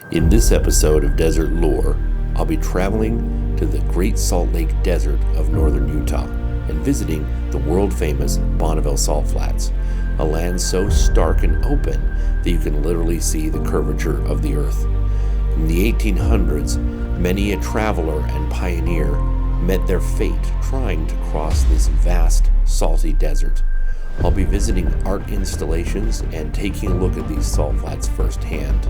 In this episode of Desert Lore, I'll be traveling to the Great Salt Lake Desert of northern Utah and visiting the world-famous Bonneville Salt Flats, a land so stark and open that you can literally see the curvature of the earth. In the 1800s, many a traveler and pioneer met their fate trying to cross this vast, salty desert. I'll be visiting art installations and taking a look at these salt flats firsthand.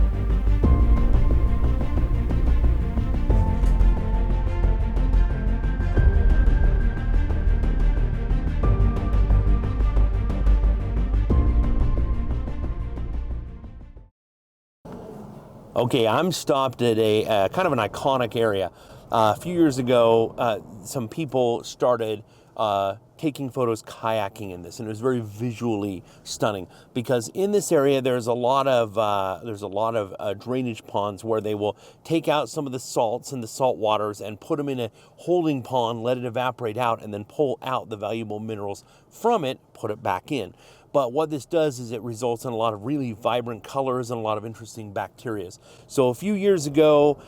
Okay, I'm stopped at a kind of an iconic area. A few years ago, some people started taking photos kayaking in this, and it was very visually stunning because in this area there's a lot of drainage ponds where they will take out some of the salts and the salt waters and put them in a holding pond, let it evaporate out, and then pull out the valuable minerals from it, put it back in. But what this does is it results in a lot of really vibrant colors and a lot of interesting bacteria. So a few years ago,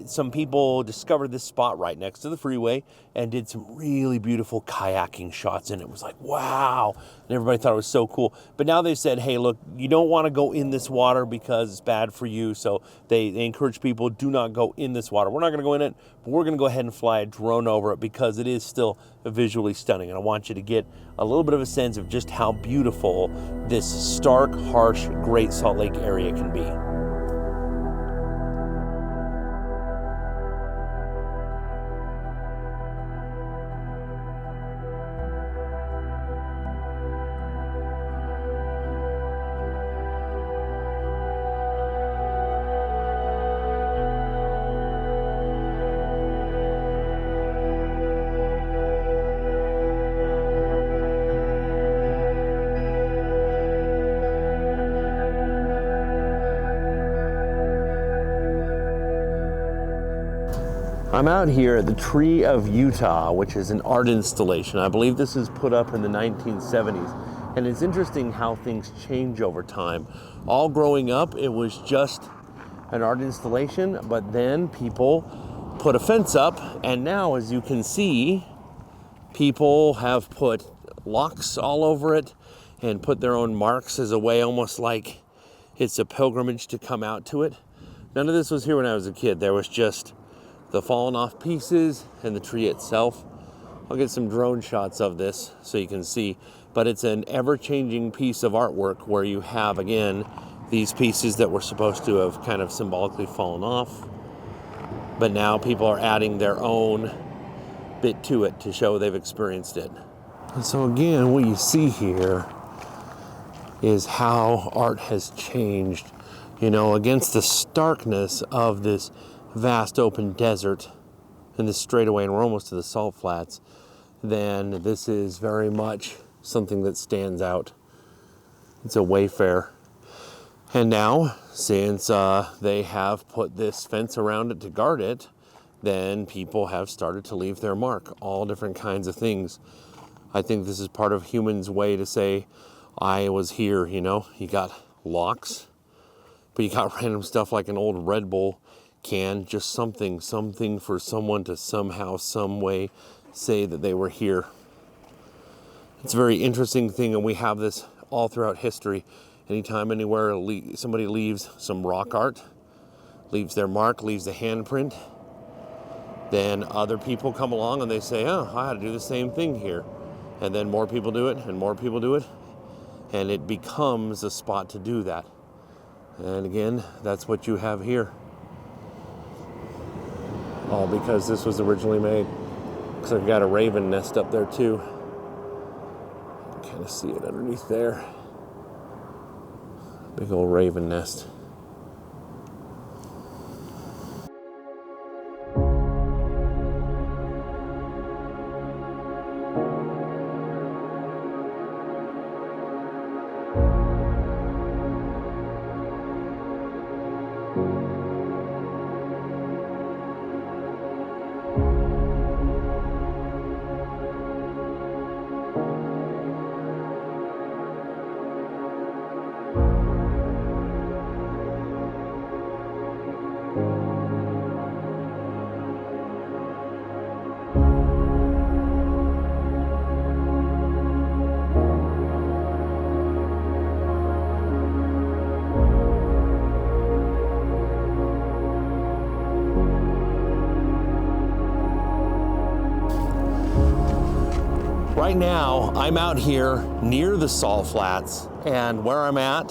some people discovered this spot right next to the freeway and did some really beautiful kayaking shots, and it was like, wow, and everybody thought it was so cool. But now they said, hey, look, you don't want to go in this water because it's bad for you. So they encourage people, do not go in this water. We're not going to go in it, but we're going to go ahead and fly a drone over it because it is still visually stunning. And I want you to get a little bit of a sense of just how beautiful this stark, harsh, Great Salt Lake area can be. I'm out here at the Tree of Utah, which is an art installation. I believe this was put up in the 1970s. And it's interesting how things change over time. All growing up, it was just an art installation, but then people put a fence up, and now, as you can see, people have put locks all over it and put their own marks as a way, almost like it's a pilgrimage to come out to it. None of this was here when I was a kid. There was just the fallen off pieces and the tree itself. I'll get some drone shots of this so you can see, but it's an ever-changing piece of artwork where you have, again, these pieces that were supposed to have kind of symbolically fallen off, but now people are adding their own bit to it to show they've experienced it. And so again, what you see here is how art has changed, against the starkness of this vast open desert in this straightaway, and we're almost to the salt flats. Then this is very much something that stands out. It's a wayfarer. And now, since they have put this fence around it to guard it, then people have started to leave their mark, all different kinds of things. I think this is part of humans' way to say, I was here, You got locks, but you got random stuff like an old Red Bull can, just something for someone to somehow, some way say that they were here. It's a very interesting thing, and we have this all throughout history. Anytime, anywhere, somebody leaves some rock art, leaves their mark, leaves a handprint, then other people come along and they say, oh, I had to do the same thing here. And then more people do it, and more people do it, and it becomes a spot to do that. And again, that's what you have here. All because this was originally made. Because I've got a raven nest up there too. You can kind of see it underneath there. Big old raven nest. right now I'm out here near the salt flats, and where I'm at,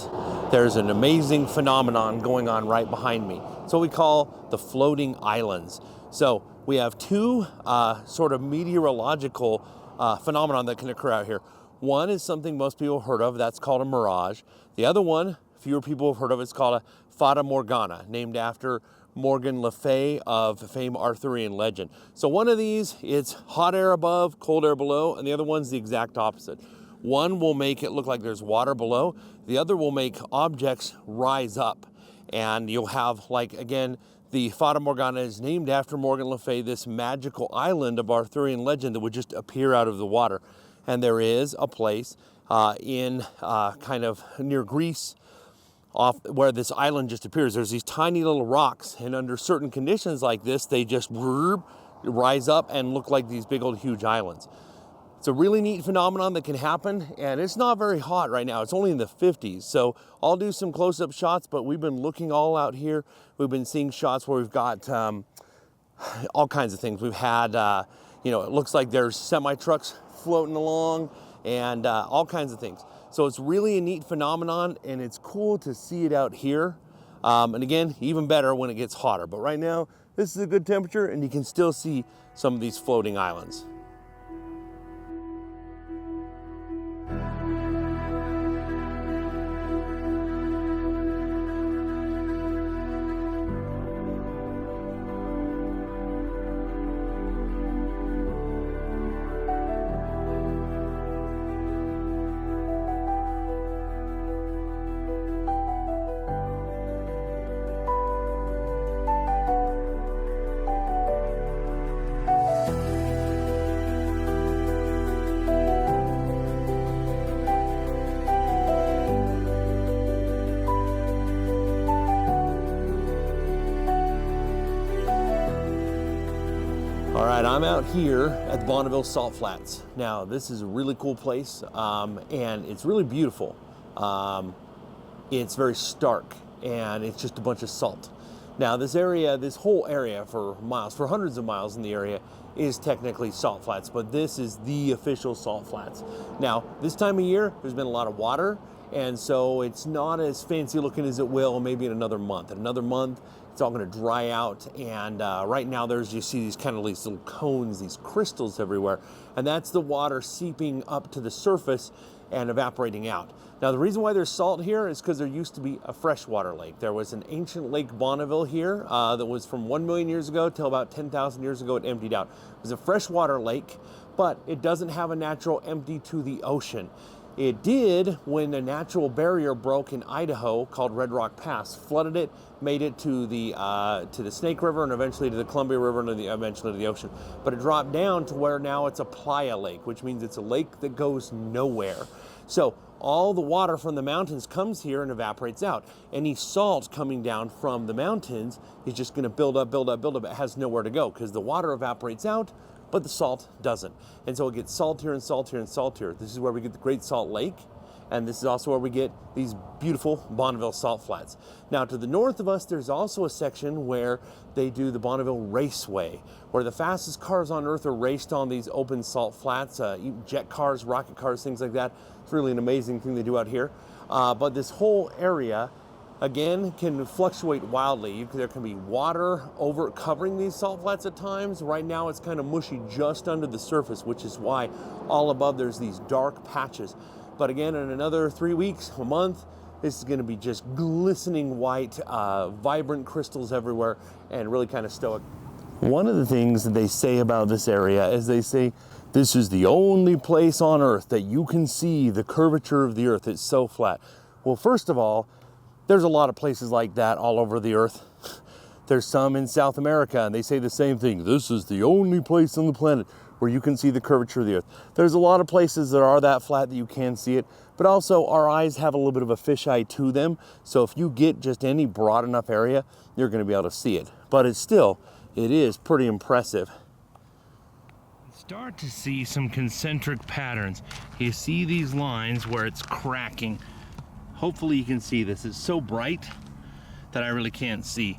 there's an amazing phenomenon going on right behind me. It's what we call the floating islands. So we have two sort of meteorological phenomenon that can occur out here. One is something most people have heard of, that's called a mirage. The other one, fewer people have heard of, it's called a fata morgana, named after Morgan Le Fay of famed Arthurian legend. So one of these, it's hot air above, cold air below, and the other one's the exact opposite. One will make it look like there's water below, the other will make objects rise up. And you'll have, like, again, the Fata Morgana is named after Morgan Le Fay, this magical island of Arthurian legend that would just appear out of the water. And there is a place in kind of near Greece, off where this island just appears. There's these tiny little rocks, and under certain conditions like this, they just rise up and look like these big old huge islands. It's a really neat phenomenon that can happen, and it's not very hot right now. It's only in the 50s, so I'll do some close-up shots, but we've been looking all out here. We've been seeing shots where we've got all kinds of things. We've had, you know, it looks like there's semi-trucks floating along and all kinds of things. So it's really a neat phenomenon, and it's cool to see it out here. And again, even better when it gets hotter. But right now, this is a good temperature, and you can still see some of these floating islands. All right, I'm out here at the Bonneville Salt Flats. Now, this is a really cool place, and it's really beautiful. It's very stark, and it's just a bunch of salt. Now, this area, this whole area for miles, for hundreds of miles in the area, is technically salt flats, but this is the official salt flats. Now, this time of year, there's been a lot of water, and so it's not as fancy looking as it will maybe in another month. In another month, it's all going to dry out, and right now you see these kind of these little cones, these crystals everywhere, and that's the water seeping up to the surface and evaporating out. Now, the reason why there's salt here is because there used to be a freshwater lake. There was an ancient Lake Bonneville here that was from 1 million years ago till about 10,000 years ago. It emptied out. It was a freshwater lake, but it doesn't have a natural empty to the ocean. It did when a natural barrier broke in Idaho called Red Rock Pass, flooded it, made it to the Snake River, and eventually to the Columbia River, and eventually to the ocean. But it dropped down to where now it's a playa lake, which means it's a lake that goes nowhere. So all the water from the mountains comes here and evaporates out. Any salt coming down from the mountains is just going to build up, build up, build up. It has nowhere to go because the water evaporates out, but the salt doesn't. And so it gets saltier and saltier and saltier. This is where we get the Great Salt Lake, and this is also where we get these beautiful Bonneville Salt Flats. Now, to the north of us, there's also a section where they do the Bonneville Raceway, where the fastest cars on Earth are raced on these open salt flats, jet cars, rocket cars, things like that. It's really an amazing thing they do out here. But this whole area, again, can fluctuate wildly. There can be water over covering these salt flats at times. Right now it's kind of mushy just under the surface, which is why all above there's these dark patches. But again, in another 3 weeks, a month, this is going to be just glistening white, vibrant crystals everywhere, and really kind of stoic. One of the things that they say about this area is they say this is the only place on Earth that you can see the curvature of the Earth. It's so flat. Well, first of all, there's a lot of places like that all over the Earth. There's some in South America, and they say the same thing. This is the only place on the planet where you can see the curvature of the Earth. There's a lot of places that are that flat that you can see it, but also our eyes have a little bit of a fisheye to them. So if you get just any broad enough area, you're going to be able to see it. But it is pretty impressive. Start to see some concentric patterns. You see these lines where it's cracking. Hopefully you can see this. It's so bright that I really can't see.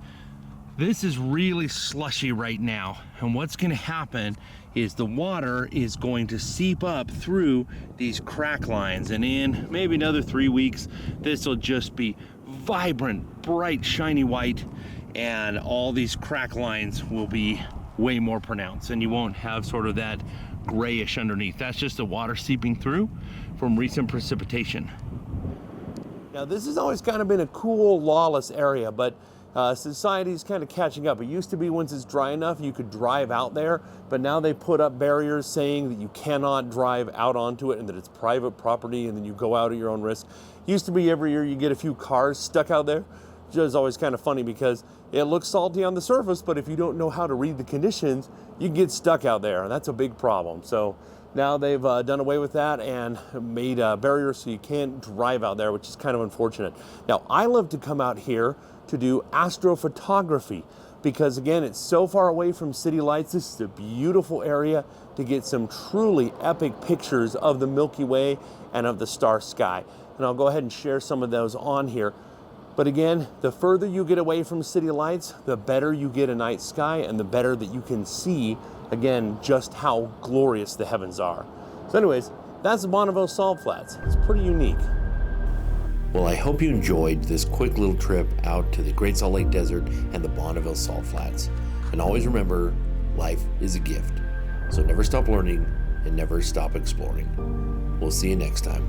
This is really slushy right now, and what's going to happen is the water is going to seep up through these crack lines, and in maybe another 3 weeks this will just be vibrant, bright, shiny white, and all these crack lines will be way more pronounced, and you won't have sort of that grayish underneath. That's just the water seeping through from recent precipitation. Now this has always kind of been a cool, lawless area, but society's kind of catching up. It used to be once it's dry enough you could drive out there, but now they put up barriers saying that you cannot drive out onto it and that it's private property and then you go out at your own risk. Used to be every year you get a few cars stuck out there, which is always kind of funny because it looks salty on the surface, but if you don't know how to read the conditions, you can get stuck out there, and that's a big problem. So now they've done away with that and made barriers so you can't drive out there, which is kind of unfortunate. Now, I love to come out here to do astrophotography because, again, it's so far away from city lights. This is a beautiful area to get some truly epic pictures of the Milky Way and of the star sky. And I'll go ahead and share some of those on here. But again, the further you get away from city lights, the better you get a night sky and the better that you can see, again, just how glorious the heavens are. So anyways, that's the Bonneville Salt Flats. It's pretty unique. Well, I hope you enjoyed this quick little trip out to the Great Salt Lake Desert and the Bonneville Salt Flats. And always remember, life is a gift. So never stop learning and never stop exploring. We'll see you next time.